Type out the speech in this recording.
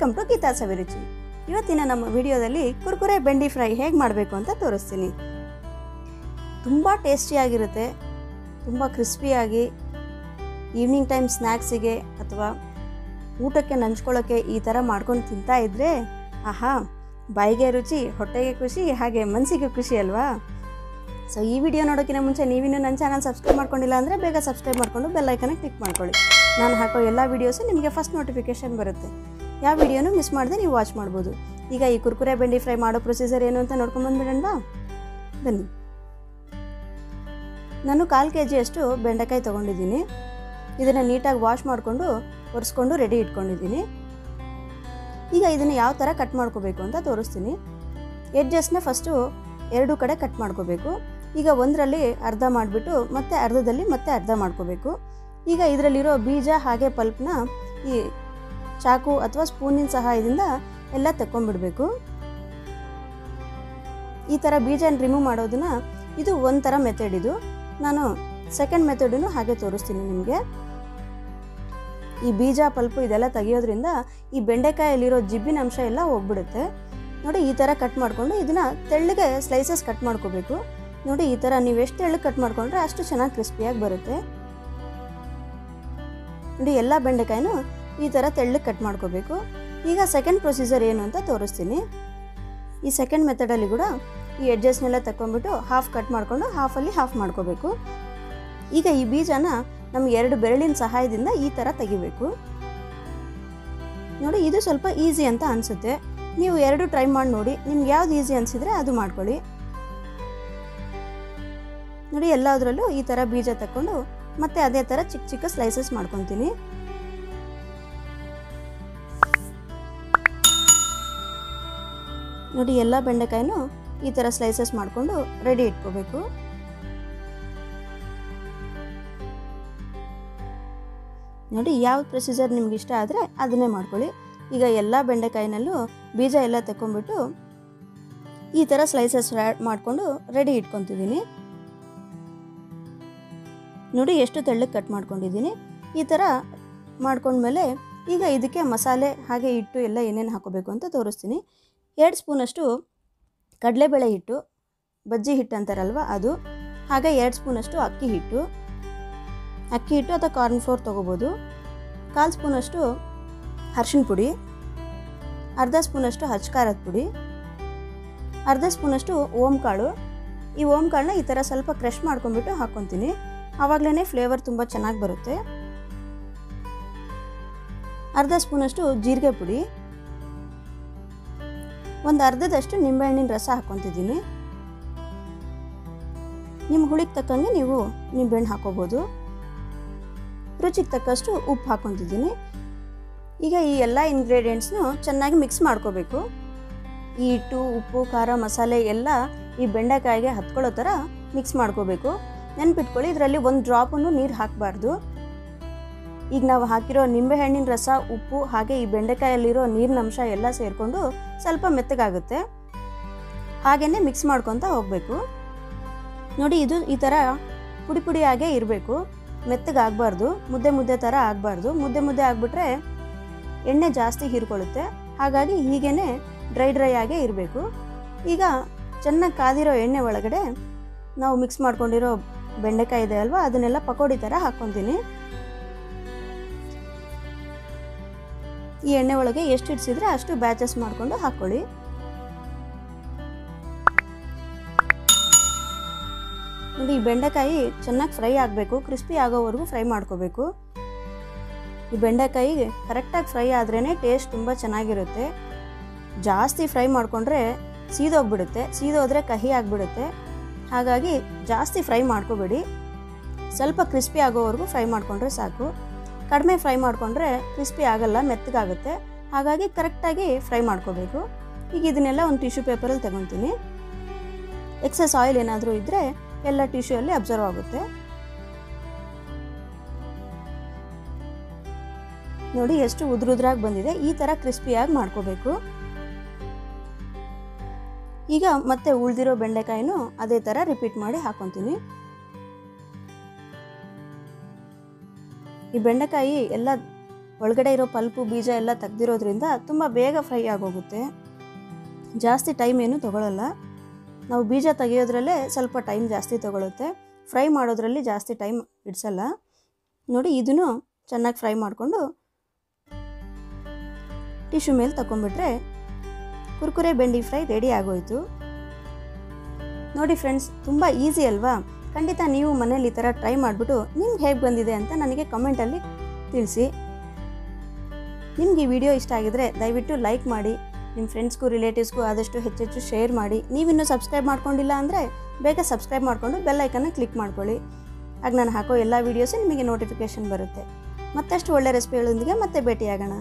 Welcome to ಗೀತಾಸವಿರುಚಿ. ಇವತ್ತಿನ ನಮ್ಮ ವಿಡಿಯೋದಲ್ಲಿ ಕುರ್ಕುರೆ ಬೆಂಡಿ ಫ್ರೈ ಹೇಗೆ ಮಾಡಬೇಕು ಅಂತ ತೋರಿಸ್ತೀನಿ. ತುಂಬ ಟೇಸ್ಟಿಯಾಗಿರುತ್ತೆ, ತುಂಬ ಕ್ರಿಸ್ಪಿಯಾಗಿ ಈವ್ನಿಂಗ್ ಟೈಮ್ ಸ್ನ್ಯಾಕ್ಸಿಗೆ ಅಥವಾ ಊಟಕ್ಕೆ ನಂಚ್ಕೊಳ್ಳೋಕ್ಕೆ ಈ ಥರ ಮಾಡ್ಕೊಂಡು ತಿಂತಾ ಇದ್ದರೆ ಆಹಾ, ಬಾಯಿಗೆ ರುಚಿ, ಹೊಟ್ಟೆಗೆ ಖುಷಿ, ಹಾಗೆ ಮನಸ್ಸಿಗೆ ಖುಷಿ ಅಲ್ವಾ? ಸೊ ಈ ವಿಡಿಯೋ ನೋಡೋಕ್ಕಿಂತ ಮುಂಚೆ ನೀವಿನ್ನೂ ನನ್ನ ಚಾನಲ್ ಸಬ್ಸ್ಕ್ರೈಬ್ ಮಾಡ್ಕೊಂಡಿಲ್ಲ ಅಂದರೆ ಬೇಗ ಸಬ್ಸ್ಕ್ರೈಬ್ ಮಾಡಿಕೊಂಡು ಬೆಲ್ ಐಕನ್ನ ಕ್ಲಿಕ್ ಮಾಡ್ಕೊಳ್ಳಿ. ನಾನು ಹಾಕೋ ಎಲ್ಲ ವೀಡಿಯೋಸು ನಿಮಗೆ ಫಸ್ಟ್ ನೋಟಿಫಿಕೇಷನ್ ಬರುತ್ತೆ. ಯಾವ ವಿಡಿಯೋನೂ ಮಿಸ್ ಮಾಡದೆ ನೀವು ವಾಚ್ ಮಾಡ್ಬೋದು. ಈಗ ಈ ಕುರ್ಕುರೆ ಬೆಂಡಿ ಫ್ರೈ ಮಾಡೋ ಪ್ರೊಸೀಜರ್ ಏನು ಅಂತ ನೋಡ್ಕೊಂಡು ಬಂದ್ಬಿಡೋಣ. ಬನ್ನಿ. ನಾನು 1/4 kg ಅಷ್ಟು ಬೆಂಡೆಕಾಯಿ ತೊಗೊಂಡಿದ್ದೀನಿ. ಇದನ್ನು ನೀಟಾಗಿ ವಾಶ್ ಮಾಡಿಕೊಂಡು ಒರೆಸ್ಕೊಂಡು ರೆಡಿ ಇಟ್ಕೊಂಡಿದ್ದೀನಿ. ಈಗ ಇದನ್ನು ಯಾವ ಥರ ಕಟ್ ಮಾಡ್ಕೋಬೇಕು ಅಂತ ತೋರಿಸ್ತೀನಿ. ಎಡ್ಜಸ್ನ ಫಸ್ಟು 2 ಕಡೆ ಕಟ್ ಮಾಡ್ಕೋಬೇಕು. ಈಗ ಒಂದರಲ್ಲಿ ಅರ್ಧ ಮಾಡಿಬಿಟ್ಟು ಮತ್ತೆ ಅರ್ಧದಲ್ಲಿ ಮತ್ತೆ ಅರ್ಧ ಮಾಡ್ಕೋಬೇಕು. ಈಗ ಇದರಲ್ಲಿರೋ ಬೀಜ ಹಾಗೆ ಪಲ್ಪ್ನ ಈ ಚಾಕು ಅಥವಾ ಸ್ಪೂನಿನ ಸಹಾಯದಿಂದ ಎಲ್ಲ ತಕ್ಕೊಂಡ್ಬಿಡ್ಬೇಕು. ಈ ಥರ ಬೀಜನ ರಿಮೂವ್ ಮಾಡೋದನ್ನ ಇದು ಒಂಥರ ಮೆಥಡ್. ಇದು ನಾನು ಸೆಕೆಂಡ್ ಮೆಥಡನ್ನು ಹಾಗೆ ತೋರಿಸ್ತೀನಿ ನಿಮಗೆ. ಈ ಬೀಜ ಪಲ್ಪು ಇದೆಲ್ಲ ತೆಗಿಯೋದ್ರಿಂದ ಈ ಬೆಂಡೆಕಾಯಲ್ಲಿರೋ ಜಿಬ್ಬಿನ ಅಂಶ ಎಲ್ಲ ಹೋಗ್ಬಿಡುತ್ತೆ. ನೋಡಿ, ಈ ಥರ ಕಟ್ ಮಾಡಿಕೊಂಡು ಇದನ್ನು ತೆಳ್ಳಗೆ ಸ್ಲೈಸಸ್ ಕಟ್ ಮಾಡ್ಕೋಬೇಕು. ನೋಡಿ, ಈ ಥರ ನೀವು ಎಷ್ಟು ತೆಳ್ಳಗೆ ಕಟ್ ಮಾಡಿಕೊಂಡ್ರೆ ಅಷ್ಟು ಚೆನ್ನಾಗಿ ಕ್ರಿಸ್ಪಿಯಾಗಿ ಬರುತ್ತೆ. ನೋಡಿ, ಎಲ್ಲ ಬೆಂಡೆಕಾಯಿನೂ ಈ ಥರ ತೆಳ್ಳಗೆ ಕಟ್ ಮಾಡ್ಕೋಬೇಕು. ಈಗ ಸೆಕೆಂಡ್ ಪ್ರೊಸೀಜರ್ ಏನು ಅಂತ ತೋರಿಸ್ತೀನಿ. ಈ ಸೆಕೆಂಡ್ ಮೆಥಡಲ್ಲಿ ಕೂಡ ಈ ಎಡ್ಜಸ್ನೆಲ್ಲ ತಗೊಂಡ್ಬಿಟ್ಟು ಹಾಫ್ ಕಟ್ ಮಾಡಿಕೊಂಡು ಹಾಫಲ್ಲಿ ಹಾಫ್ ಮಾಡ್ಕೋಬೇಕು. ಈಗ ಈ ಬೀಜನ ನಮ್ಗೆ 2 ಬೆರಳಿನ ಸಹಾಯದಿಂದ ಈ ಥರ ತೆಗಿಬೇಕು. ನೋಡಿ, ಇದು ಸ್ವಲ್ಪ ಈಸಿ ಅಂತ ಅನಿಸುತ್ತೆ. ನೀವು 2 ಟ್ರೈ ಮಾಡಿ ನೋಡಿ, ನಿಮ್ಗೆ ಯಾವ್ದು ಈಸಿ ಅನಿಸಿದ್ರೆ ಅದು ಮಾಡ್ಕೊಳ್ಳಿ. ನೋಡಿ, ಎಲ್ಲದರಲ್ಲೂ ಈ ಥರ ಬೀಜ ತಗೊಂಡು ಮತ್ತೆ ಅದೇ ಥರ ಚಿಕ್ಕ ಚಿಕ್ಕ ಸ್ಲೈಸಸ್ ಮಾಡ್ಕೊತೀನಿ. ನೋಡಿ, ಎಲ್ಲ ಬೆಂಡೆಕಾಯಿನೂ ಈ ಥರ ಸ್ಲೈಸಸ್ ಮಾಡಿಕೊಂಡು ರೆಡಿ ಇಟ್ಕೋಬೇಕು. ನೋಡಿ, ಯಾವ ಪ್ರೊಸೀಜರ್ ನಿಮ್ಗೆ ಇಷ್ಟ ಆದರೆ ಅದನ್ನೇ ಮಾಡ್ಕೊಳ್ಳಿ. ಈಗ ಎಲ್ಲ ಬೆಂಡೆಕಾಯಿನಲ್ಲೂ ಬೀಜ ಎಲ್ಲ ತಗೊಂಡ್ಬಿಟ್ಟು ಈ ಥರ ಸ್ಲೈಸಸ್ ಮಾಡಿಕೊಂಡು ರೆಡಿ ಇಟ್ಕೊತಿದ್ದೀನಿ. ನೋಡಿ, ಎಷ್ಟು ತೆಳ್ಳಗೆ ಕಟ್ ಮಾಡ್ಕೊಂಡಿದ್ದೀನಿ. ಈ ಥರ ಮಾಡ್ಕೊಂಡ್ಮೇಲೆ ಈಗ ಇದಕ್ಕೆ ಮಸಾಲೆ ಹಾಗೆ ಹಿಟ್ಟು ಎಲ್ಲ ಏನೇನು ಹಾಕೋಬೇಕು ಅಂತ ತೋರಿಸ್ತೀನಿ. 2 ಸ್ಪೂನಷ್ಟು ಕಡಲೆಬೇಳೆ ಹಿಟ್ಟು, ಬಜ್ಜಿ ಹಿಟ್ಟು ಅಂತಾರಲ್ವ ಅದು, ಹಾಗೆ 2 ಸ್ಪೂನಷ್ಟು ಅಕ್ಕಿ ಹಿಟ್ಟು ಅಥವಾ ಕಾರ್ನ್ ಫ್ಲೋರ್ ತೊಗೋಬೋದು. 1/4 ಸ್ಪೂನಷ್ಟು ಅರಿಶಿನ ಪುಡಿ, ಅರ್ಧ ಸ್ಪೂನಷ್ಟು ಹಚ್ಕಾರದ ಪುಡಿ, ಅರ್ಧ ಸ್ಪೂನಷ್ಟು ಓಂಕಾಳು. ಈ ಓಂಕಾಳನ್ನ ಈ ಥರ ಸ್ವಲ್ಪ ಕ್ರಷ್ ಮಾಡ್ಕೊಂಡ್ಬಿಟ್ಟು ಹಾಕ್ಕೊತೀನಿ. ಆವಾಗಲೇ ಫ್ಲೇವರ್ ತುಂಬ ಚೆನ್ನಾಗಿ ಬರುತ್ತೆ. ಅರ್ಧ ಸ್ಪೂನಷ್ಟು ಜೀರಿಗೆ ಪುಡಿ, ಒಂದು ಅರ್ಧದಷ್ಟು ನಿಂಬೆಹಣ್ಣಿನ ರಸ ಹಾಕ್ಕೊತಿದ್ದೀನಿ. ನಿಮ್ಮ ಹುಳಿಗೆ ತಕ್ಕಂಗೆ ನೀವು ನಿಂಬೆಹಣ್ಣು ಹಾಕೋಬೋದು. ರುಚಿಗೆ ತಕ್ಕಷ್ಟು ಉಪ್ಪು ಹಾಕ್ಕೊತಿದ್ದೀನಿ. ಈಗ ಈ ಎಲ್ಲ ಇಂಗ್ರೀಡಿಯೆಂಟ್ಸ್ನು ಚೆನ್ನಾಗಿ ಮಿಕ್ಸ್ ಮಾಡ್ಕೋಬೇಕು. ಈ ಹಿಟ್ಟು, ಉಪ್ಪು, ಖಾರ, ಮಸಾಲೆ ಎಲ್ಲ ಈ ಬೆಂಡೆಕಾಯಿಗೆ ಹತ್ಕೊಳ್ಳೋ ಥರ ಮಿಕ್ಸ್ ಮಾಡ್ಕೋಬೇಕು. ನೆನ್ಪಿಟ್ಕೊಳ್ಳಿ, ಇದರಲ್ಲಿ 1 ಡ್ರಾಪನ್ನು ನೀರು ಹಾಕಬಾರ್ದು. ಈಗ ನಾವು ಹಾಕಿರೋ ನಿಂಬೆಹಣ್ಣಿನ ರಸ, ಉಪ್ಪು ಹಾಗೆ ಈ ಬೆಂಡೆಕಾಯಲ್ಲಿರೋ ನೀರಿನ ಅಂಶ ಎಲ್ಲ ಸೇರಿಕೊಂಡು ಸ್ವಲ್ಪ ಮೆತ್ತಗಾಗುತ್ತೆ. ಹಾಗೆಯೇ ಮಿಕ್ಸ್ ಮಾಡ್ಕೊತ ಹೋಗಬೇಕು. ನೋಡಿ, ಇದು ಈ ಥರ ಪುಡಿ ಪುಡಿಯಾಗೇ ಇರಬೇಕು, ಮೆತ್ತಗಾಗಬಾರ್ದು, ಮುದ್ದೆ ಥರ ಆಗಬಾರ್ದು. ಮುದ್ದೆ ಆಗಿಬಿಟ್ರೆ ಎಣ್ಣೆ ಜಾಸ್ತಿ ಹೀರ್ಕೊಳ್ಳುತ್ತೆ. ಹಾಗಾಗಿ ಹೀಗೇ ಡ್ರೈ ಆಗೇ ಇರಬೇಕು. ಈಗ ಚೆನ್ನಾಗಿ ಕಾದಿರೋ ಎಣ್ಣೆ ಒಳಗಡೆ ನಾವು ಮಿಕ್ಸ್ ಮಾಡ್ಕೊಂಡಿರೋ ಬೆಂಡೆಕಾಯಿ ಇದೆ ಅಲ್ವಾ, ಅದನ್ನೆಲ್ಲ ಪಕೋಡಿ ಥರ ಹಾಕ್ಕೊತೀನಿ. ಈ ಎಣ್ಣೆ ಒಳಗೆ ಎಷ್ಟು ಇಡ್ಸಿದ್ರೆ ಅಷ್ಟು ಬ್ಯಾಚಸ್ ಮಾಡಿಕೊಂಡು ಹಾಕ್ಕೊಳ್ಳಿ. ನೋಡಿ, ಈ ಬೆಂಡೆಕಾಯಿ ಚೆನ್ನಾಗಿ ಫ್ರೈ ಆಗಬೇಕು, ಕ್ರಿಸ್ಪಿ ಆಗೋವರೆಗೂ ಫ್ರೈ ಮಾಡ್ಕೋಬೇಕು. ಈ ಬೆಂಡೆಕಾಯಿ ಕರೆಕ್ಟಾಗಿ ಫ್ರೈ ಆದ್ರೇ ಟೇಸ್ಟ್ ತುಂಬ ಚೆನ್ನಾಗಿರುತ್ತೆ. ಜಾಸ್ತಿ ಫ್ರೈ ಮಾಡಿಕೊಂಡ್ರೆ ಸೀದೋಗ್ಬಿಡುತ್ತೆ, ಸೀದೋದ್ರೆ ಕಹಿ ಆಗಿಬಿಡುತ್ತೆ. ಹಾಗಾಗಿ ಜಾಸ್ತಿ ಫ್ರೈ ಮಾಡ್ಕೋಬೇಡಿ, ಸ್ವಲ್ಪ ಕ್ರಿಸ್ಪಿ ಆಗೋವರೆಗೂ ಫ್ರೈ ಮಾಡಿಕೊಂಡ್ರೆ ಸಾಕು. ಕಡಿಮೆ ಫ್ರೈ ಮಾಡಿಕೊಂಡ್ರೆ ಕ್ರಿಸ್ಪಿ ಆಗಲ್ಲ, ಮೆತ್ತಗಾಗುತ್ತೆ. ಹಾಗಾಗಿ ಕರೆಕ್ಟಾಗಿ ಫ್ರೈ ಮಾಡ್ಕೋಬೇಕು. ಈಗ ಇದನ್ನೆಲ್ಲ ಒಂದು ಟಿಶ್ಯೂ ಪೇಪರಲ್ಲಿ ತಗೊತೀನಿ. ಎಕ್ಸಸ್ ಆಯಿಲ್ ಏನಾದರೂ ಇದ್ದರೆ ಎಲ್ಲ ಟಿಶ್ಯೂ ಅಲ್ಲಿ ಅಬ್ಸರ್ವ್ ಆಗುತ್ತೆ. ನೋಡಿ, ಎಷ್ಟು ಉದ್ರಾಗಿ ಬಂದಿದೆ. ಈ ಥರ ಕ್ರಿಸ್ಪಿಯಾಗಿ ಮಾಡ್ಕೋಬೇಕು. ಈಗ ಮತ್ತೆ ಉಳಿದಿರೋ ಬೆಂಡೆಕಾಯಿನೂ ಅದೇ ಥರ ರಿಪೀಟ್ ಮಾಡಿ ಹಾಕ್ಕೊತೀನಿ. ಈ ಬೆಂಡೆಕಾಯಿ ಎಲ್ಲ ಒಳಗಡೆ ಇರೋ ಪಲ್ಪು ಬೀಜ ಎಲ್ಲ ತೆಗ್ದಿರೋದ್ರಿಂದ ತುಂಬ ಬೇಗ ಫ್ರೈ ಆಗೋಗುತ್ತೆ. ಜಾಸ್ತಿ ಟೈಮ್ ಏನು ತೊಗೊಳ್ಳಲ್ಲ. ನಾವು ಬೀಜ ತೆಗೆಯೋದ್ರಲ್ಲೇ ಸ್ವಲ್ಪ ಟೈಮ್ ಜಾಸ್ತಿ ತೊಗೊಳುತ್ತೆ, ಫ್ರೈ ಮಾಡೋದ್ರಲ್ಲಿ ಜಾಸ್ತಿ ಟೈಮ್ ಇಡ್ಸಲ್ಲ. ನೋಡಿ, ಇದನ್ನು ಚೆನ್ನಾಗಿ ಫ್ರೈ ಮಾಡಿಕೊಂಡು ಟಿಶ್ಯೂ ಮೇಲೆ ತಗೊಂಡ್ಬಿಟ್ರೆ ಕುರ್ಕುರೆ ಬೆಂಡಿ ಫ್ರೈ ರೆಡಿ ಆಗೋಯ್ತು. ನೋಡಿ ಫ್ರೆಂಡ್ಸ್, ತುಂಬ ಈಸಿ ಅಲ್ವಾ? ಖಂಡಿತ ನೀವು ಮನೇಲಿ ಈ ಥರ ಟ್ರೈ ಮಾಡಿಬಿಟ್ಟು ನಿಮ್ಗೆ ಹೇಗೆ ಬಂದಿದೆ ಅಂತ ನನಗೆ ಕಮೆಂಟಲ್ಲಿ ತಿಳಿಸಿ. ನಿಮ್ಗೆ ಈ ವಿಡಿಯೋ ಇಷ್ಟ ಆಗಿದ್ರೆ ದಯವಿಟ್ಟು ಲೈಕ್ ಮಾಡಿ, ನಿಮ್ಮ ಫ್ರೆಂಡ್ಸ್ಗೂ ರಿಲೇಟಿವ್ಸ್ಗೂ ಆದಷ್ಟು ಹೆಚ್ಚೆಚ್ಚು ಶೇರ್ ಮಾಡಿ. ನೀವಿನ್ನೂ ಸಬ್ಸ್ಕ್ರೈಬ್ ಮಾಡ್ಕೊಂಡಿಲ್ಲ ಅಂದರೆ ಬೇಗ ಸಬ್ಸ್ಕ್ರೈಬ್ ಮಾಡಿಕೊಂಡು ಬೆಲ್ ಐಕನ್ನ ಕ್ಲಿಕ್ ಮಾಡ್ಕೊಳ್ಳಿ. ಆಗ ನಾನು ಹಾಕೋ ಎಲ್ಲ ವೀಡಿಯೋಸು ನಿಮಗೆ ನೋಟಿಫಿಕೇಷನ್ ಬರುತ್ತೆ. ಮತ್ತಷ್ಟು ಒಳ್ಳೆ ರೆಸಿಪಿಗಳೊಂದಿಗೆ ಮತ್ತೆ ಭೇಟಿಯಾಗೋಣ.